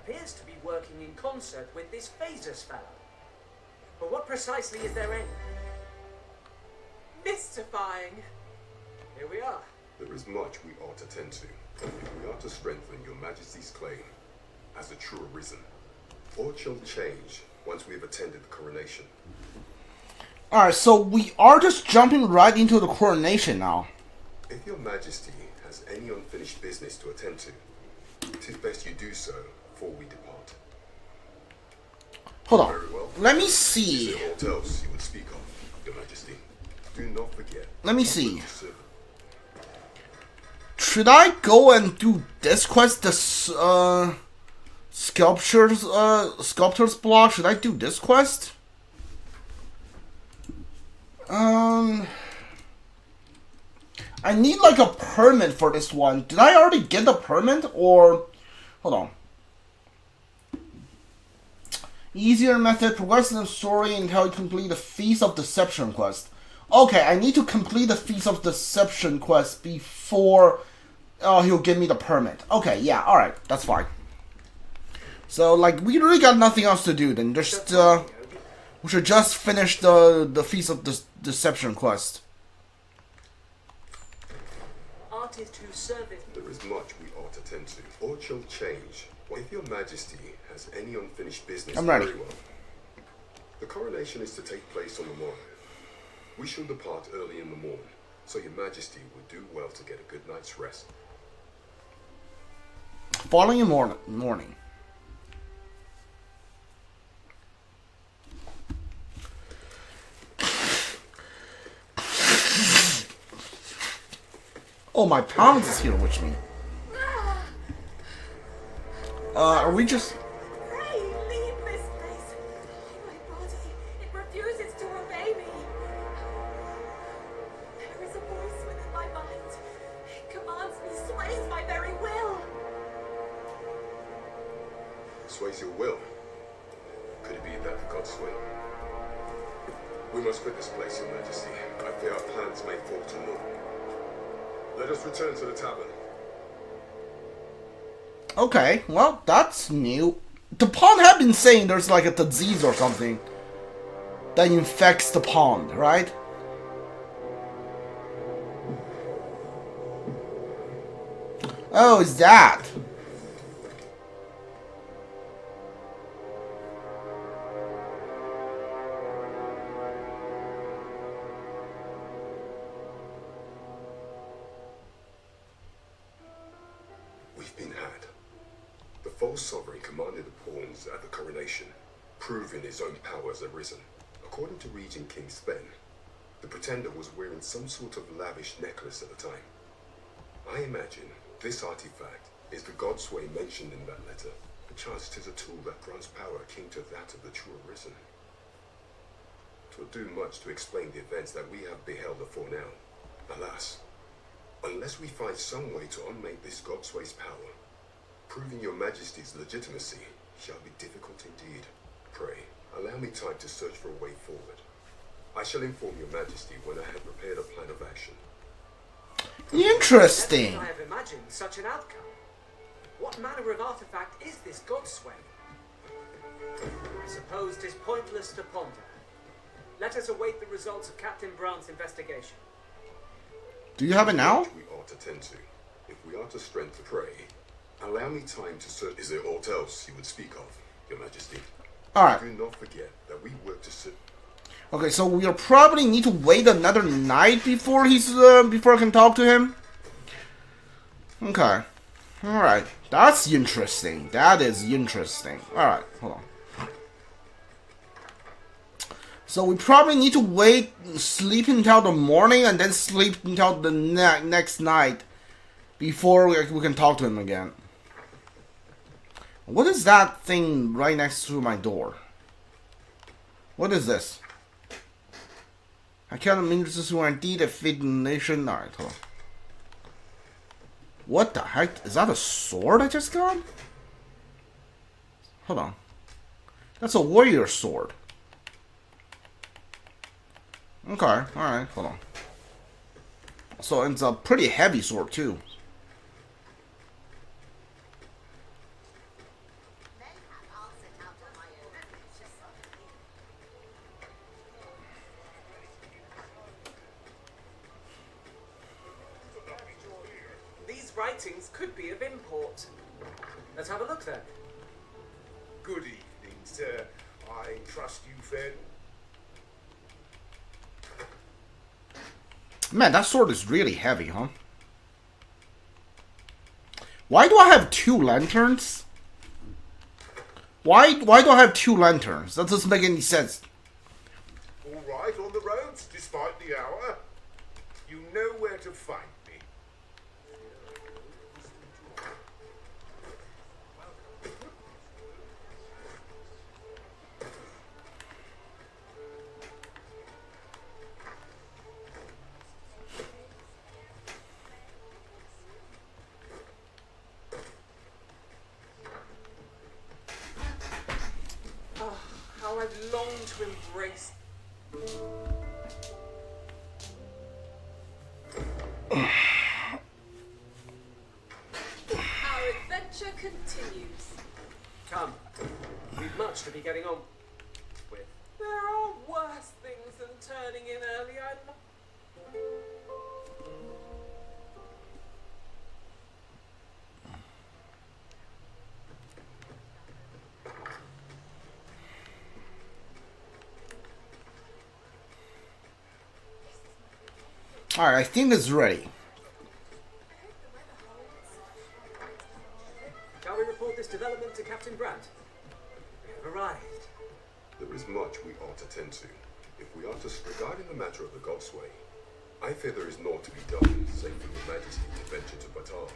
appears to be working in concert with this Phasus fellow. But what precisely is their aim? Mystifying. Here we are. There is much we ought to tend to. If we are to strengthen your Majesty's claim as the true Arisen, aught shall change once we have attended the coronation. Alright, so we are just jumping right into the coronation now. If your Majesty has any unfinished business to attend to, it is best you do so before we depart. Hold on. Very well. Let me see. Is there aught else you would speak of, your Majesty? Do not forget. Let me see. Should I go and do this quest, the sculptor's block? Should I do this quest? I need like a permit for this one. Did I already get the permit or hold on? Easier method, progress in the story until you complete the Feast of Deception quest. Okay, I need to complete the Feast of Deception quest before he'll give me the permit. Okay, yeah, alright, that's fine. So, like, we really got nothing else to do then. Just, we should just finish the Feast of Deception quest. Art is to service. There is much we ought to tend to. Aught shall change. If your Majesty has any unfinished business, I'm ready. Very well. The coronation is to take place on the morrow. We shall depart early in the morning, so your Majesty would do well to get a good night's rest. Following morning. Oh, my Pounds is here with me. Are we just... Pray, leave this place. My body, it refuses to obey me. There is a voice within my mind. It commands me, sways my very will. Sways your will? Could it be that the gods sway? We must quit this place, your Majesty. I fear our plans may fall to naught. Let us return to the tavern. Okay, well, that's new. The pond had been saying there's like a disease or something that infects the pond, right? Oh, is that? We've been had. The false sovereign commanded the pawns at the coronation, proving his own power as Arisen. According to Regent King Sven, the pretender was wearing some sort of lavish necklace at the time. I imagine this artifact is the Godsway mentioned in that letter. Perchance it is a tool that grants power akin to that of the true Arisen. 'Twill do much to explain the events that we have beheld afore now. Alas, unless we find some way to unmake this Godsway's power, proving your Majesty's legitimacy shall be difficult indeed. Pray, allow me time to search for a way forward. I shall inform your Majesty when I have prepared a plan of action. Interesting. Never could I have imagined such an outcome. What manner of artifact is this Godsway? I suppose 'tis pointless to ponder. Let us await the results of Captain Brown's investigation. Do you have it now? We ought to tend to. If we are to strengthen prey, allow me time to search. Is there aught else you would speak of, your Majesty? Alright. Do not forget that we work to sit. Okay, so we'll probably need to wait another night before before I can talk to him. Okay. Alright. That's interesting. That is interesting. Alright, hold on. So we probably need to wait, sleep until the morning, and then sleep until the next night before we can talk to him again. What is that thing right next to my door? What is this? I can't remember this who indeed a fit nation. Alright, hold on. What the heck? Is that a sword I just got? Hold on. That's a warrior sword. Okay, alright, hold on. So it's a pretty heavy sword too. writings could be of import. Let's have a look then. Good evening, sir. I trust you fared. Man, that sword is really heavy, huh? Why do I have 2 lanterns? Why do I have 2 lanterns? That doesn't make any sense. All right on the roads, despite the hour. You know where to find me. Oh, how I've longed to embrace. Our adventure continues. Come, we've much to be getting on with. There are worse things than turning in early. Alright, I think it's ready. Shall we report this development to Captain Brandt? We have arrived. There is much we ought to tend to. If we are to regarding the matter of the Godsway, I fear there is naught to be done, save for your Majesty to venture to Batar,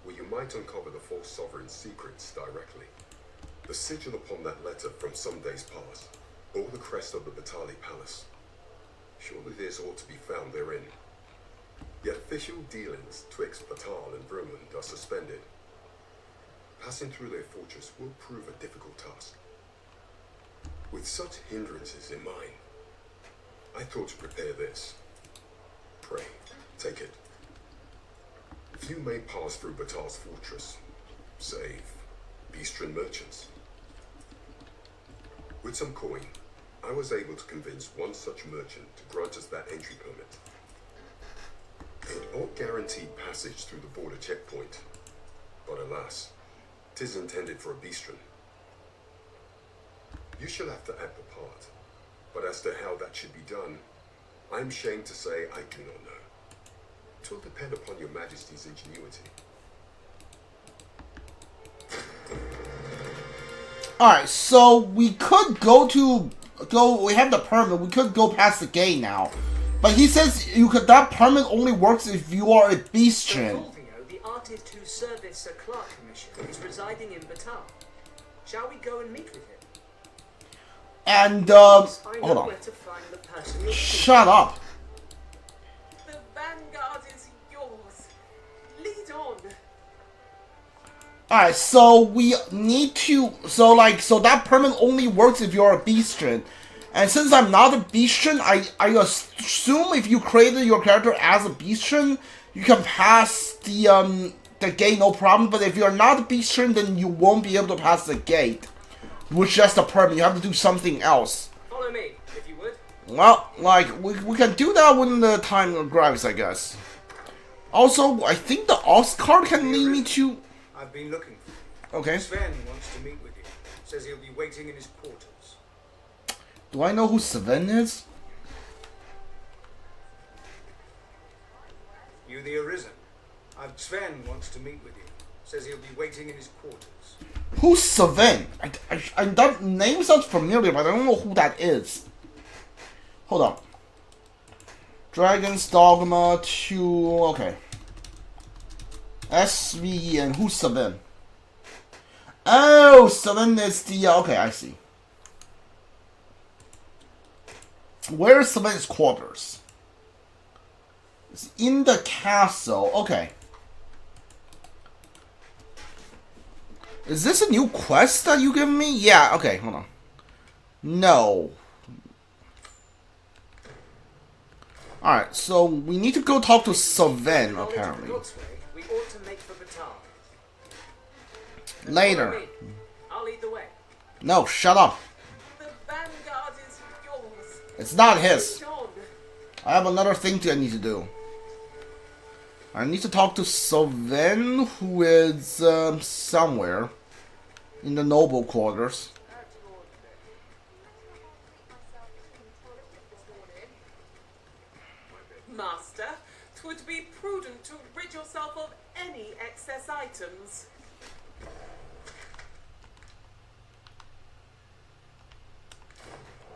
where you might uncover the false sovereign's secrets directly. The sigil upon that letter from some days past bore the crest of the Batali Palace. Surely this ought to be found therein. Yet official dealings twixt Batal and Vermund are suspended. Passing through their fortress will prove a difficult task. With such hindrances in mind, I thought to prepare this. Pray, take it. Few may pass through Batal's fortress, save Beastren merchants. With some coin, I was able to convince one such merchant to grant us that entry permit. It ought guaranteed passage through the border checkpoint, but alas, 'tis intended for a Beastren. You shall have to act the part, but as to how that should be done, I'm ashamed to say I do not know. 'Twill depend upon your Majesty's ingenuity. Alright, so we could we have the permit, we could go past the gate now. But he says that permit only works if you are a Beastren. Fulvio, the artist whose service Sir Clark commissioned, is residing in Batal. Shall we go and meet with him? And, Yes, I know hold on. where to find the person you're Shut up. The vanguard is yours. Lead on. Alright, so we need to, so that permit only works if you're a Beastren. And since I'm not a Beastren, I assume if you created your character as a Beastren, you can pass the gate no problem. But if you're not a Beastren, then you won't be able to pass the gate. With just a permit, you have to do something else. Follow me, if you would. Well, we can do that when the time arrives, I guess. Also, I think the Oz card can lead me to... I've been looking for you. Okay. Sven wants to meet with you. Says he'll be waiting in his quarters. Do I know who Sven is? You the Arisen. Sven wants to meet with you. Says he'll be waiting in his quarters. Who's Sven? That name sounds familiar, but I don't know who that is. Hold up. Dragon's Dogma 2... Okay. SVE and who's Sven? Oh, Sven is the... Okay, I see. Where is Sven's quarters? It's in the castle. Okay. Is this a new quest that you give me? Yeah, okay, hold on. No. Alright, so we need to go talk to Sven, apparently. We ought to make for Batar. Later. Follow me. I'll lead the way. No, shut up. The vanguard is yours. It's not his. Lead on. I have another thing I need to do. I need to talk to Sylvain, who is somewhere in the noble quarters. Master, 'twould be prudent to rid yourself of any excess items.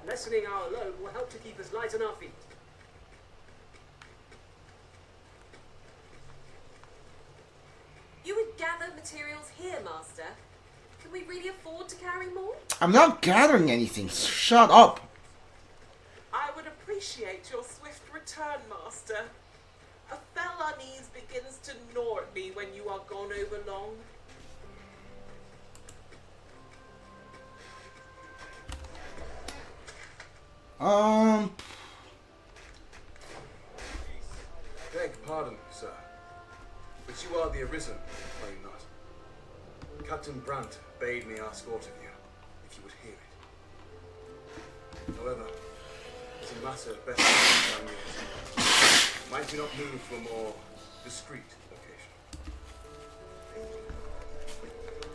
Lessening our load will help to keep us light on our feet. You would gather materials here, Master. Can we really afford to carry more? I'm not gathering anything. Shut up. I would appreciate your swift return, Master. A fell unease begins to gnaw at me when you are gone over long. Beg pardon, sir. But you are the Arisen, are you not? Captain Brandt bade me ask aught of you, if you would hear it. However, it's a matter best done yet. Might you not move to a more discreet location?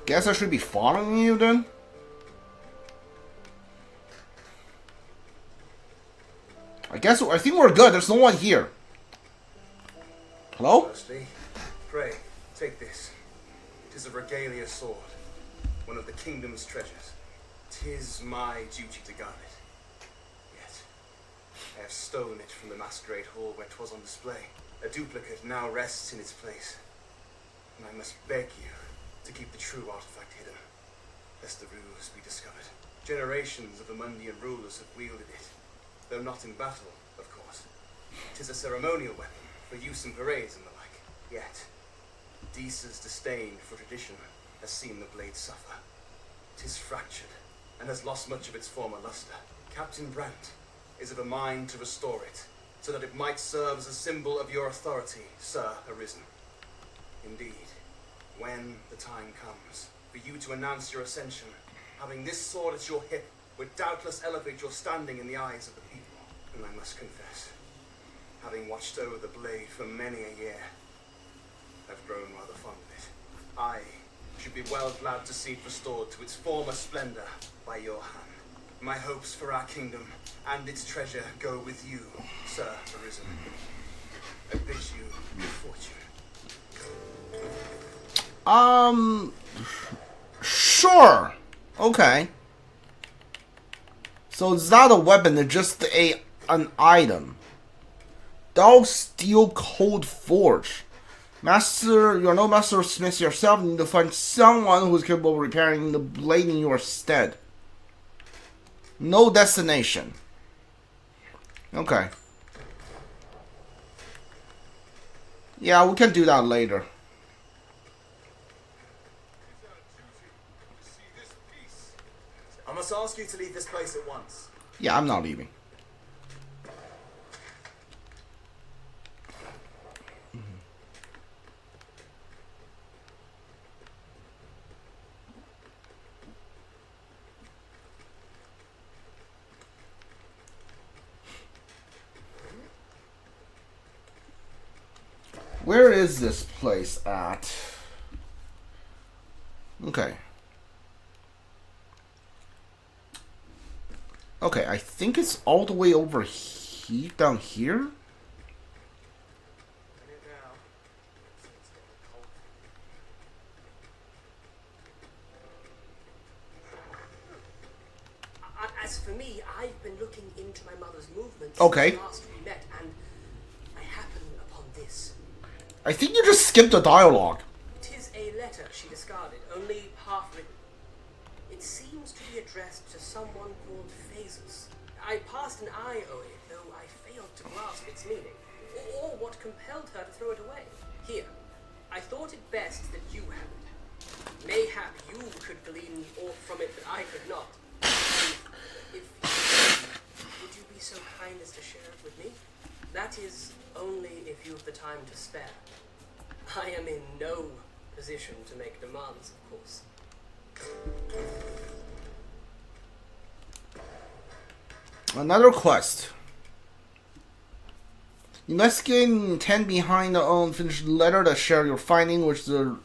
Guess I should be following you then? I think we're good. There's no one here. Hello? Firstly, pray, take this. 'Tis a regalia sword, one of the kingdom's treasures. 'Tis my duty to guard it. Yet, I have stolen it from the masquerade hall where 'twas on display. A duplicate now rests in its place, and I must beg you to keep the true artifact hidden, lest the ruse be discovered. Generations of Amundian rulers have wielded it, though not in battle, of course. 'Tis a ceremonial weapon for use in parades and the like. Yet, Deesa's disdain for tradition has seen the blade suffer. 'Tis fractured and has lost much of its former luster. Captain Brandt is of a mind to restore it, so that it might serve as a symbol of your authority, Sir Arisen. Indeed, when the time comes for you to announce your ascension, having this sword at your hip would doubtless elevate your standing in the eyes of the people. And I must confess, having watched over the blade for many a year, I've grown rather fond of it. I should be well glad to see it restored to its former splendor by your hand. My hopes for our kingdom and its treasure go with you, Sir Arisen. I bid you good fortune. Sure. Okay. So it's not a weapon, it's just an item. Dog Steel Cold Forge. Master, you're no master of smith yourself. You need to find someone who is capable of repairing the blade in your stead. No destination. Okay. Yeah, we can do that later. I must ask you to leave this place at once. Yeah, I'm not leaving. Where is this place at? Okay. Okay, I think it's all the way over here, down here. As for me, I've been looking into my mother's movements Okay. since last we met, and I happened upon this. I think you just skipped the dialogue. 'Tis a letter she discarded, only half written. It seems to be addressed to someone called Phasus. I passed an eye over it, though I failed to grasp its meaning, or what compelled her to throw it away. Here, I thought it best that you have it. Mayhap you could glean aught from it that I could not. Would you be so kind as to share it with me? That is, only if you have the time to spare. I am in no position to make demands, of course. Another quest. Investigate intent behind the unfinished letter that share your finding, which the...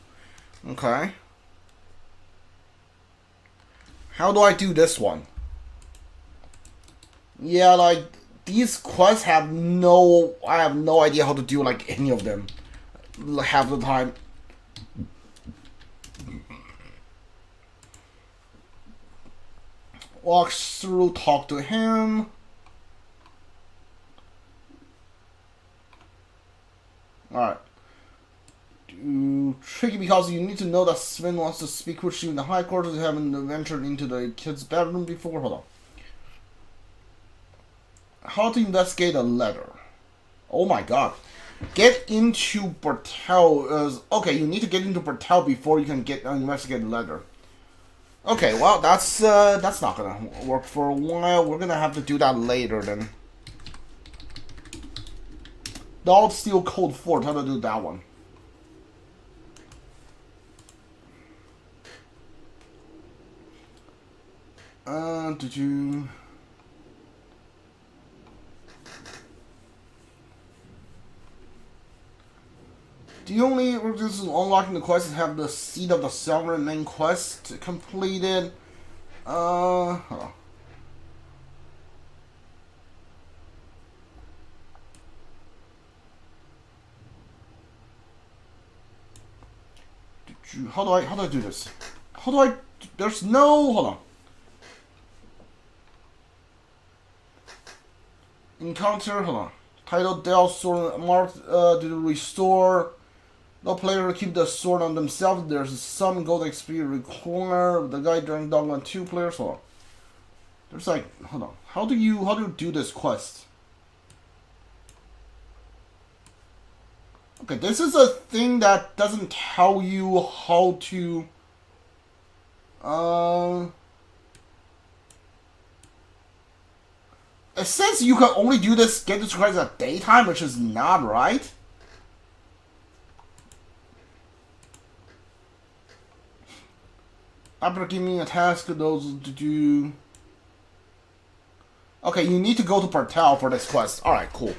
Okay. How do I do this one? Yeah, like, these quests have no... I have no idea how to do, like, any of them. Half the time. Walk through, talk to him. Alright. Tricky because you need to know that Sven wants to speak with you in the high quarters. You haven't ventured into the kid's bedroom before. Hold on. How to investigate a letter. Oh my god. Get into Bertel. Okay, you need to get into Bertel before you can get investigate the letter. Okay, well, that's not gonna work for a while. We're gonna have to do that later then. Dog Steel Code Fort. How to do that one? Did you... The only this is unlocking the quest is have the Seed of the Sovereign main quest completed. Hold on. How do I do this? How do I... There's no... Hold on. Encounter, hold on. Title Del Sword marked to restore. No player will keep the sword on themselves. There's some gold XP required. The guy during Dogma 2 players. Hold on. There's like, hold on. How do you do this quest? Okay, this is a thing that doesn't tell you how to it says you can only do this, get this quest at daytime, which is not right. After giving me a task, those to do. Okay, you need to go to Bertel for this quest. Alright, cool.